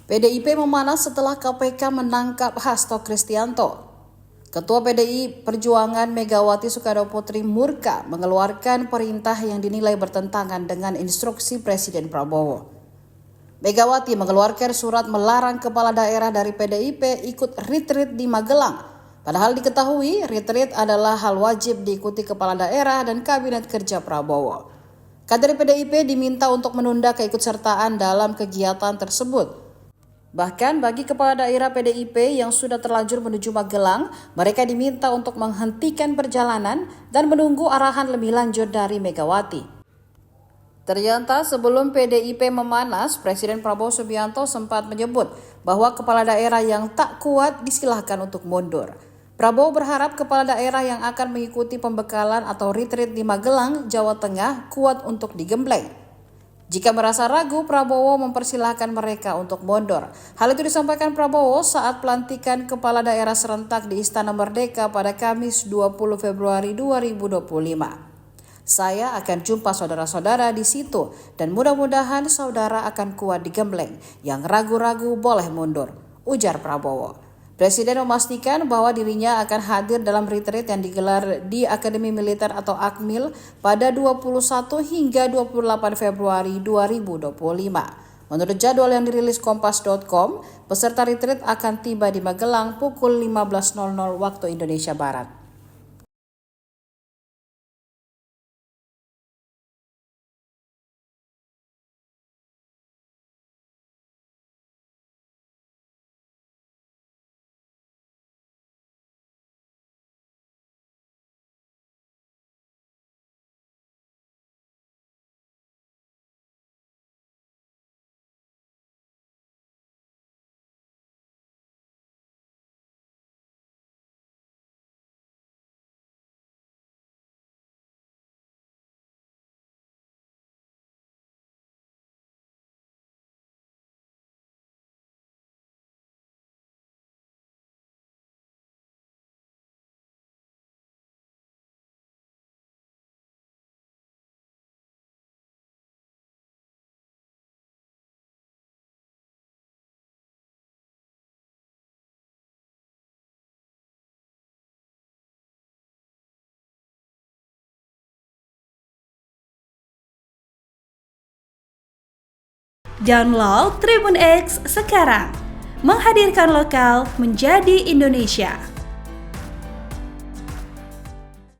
PDIP memanas setelah KPK menangkap Hasto Kristianto. Ketua PDI Perjuangan Megawati Soekarnoputri murka mengeluarkan perintah yang dinilai bertentangan dengan instruksi Presiden Prabowo. Megawati mengeluarkan surat melarang kepala daerah dari PDIP ikut retreat di Magelang. Padahal diketahui retreat adalah hal wajib diikuti kepala daerah dan kabinet kerja Prabowo. Kader PDIP diminta untuk menunda keikutsertaan dalam kegiatan tersebut. Bahkan bagi kepala daerah PDIP yang sudah terlanjur menuju Magelang, mereka diminta untuk menghentikan perjalanan dan menunggu arahan lebih lanjut dari Megawati. Ternyata sebelum PDIP memanas, Presiden Prabowo Subianto sempat menyebut bahwa kepala daerah yang tak kuat disilahkan untuk mundur. Prabowo berharap kepala daerah yang akan mengikuti pembekalan atau retreat di Magelang, Jawa Tengah kuat untuk digembleng. Jika merasa ragu, Prabowo mempersilahkan mereka untuk mundur. Hal itu disampaikan Prabowo saat pelantikan kepala daerah serentak di Istana Merdeka pada Kamis 20 Februari 2025. Saya akan jumpa saudara-saudara di situ dan mudah-mudahan saudara akan kuat digembleng. Yang ragu-ragu boleh mundur, ujar Prabowo. Presiden memastikan bahwa dirinya akan hadir dalam retreat yang digelar di Akademi Militer atau Akmil pada 21 hingga 28 Februari 2025. Menurut jadwal yang dirilis Kompas.com, peserta retreat akan tiba di Magelang pukul 15.00 waktu Indonesia Barat. Download Tribun X sekarang, menghadirkan lokal menjadi Indonesia.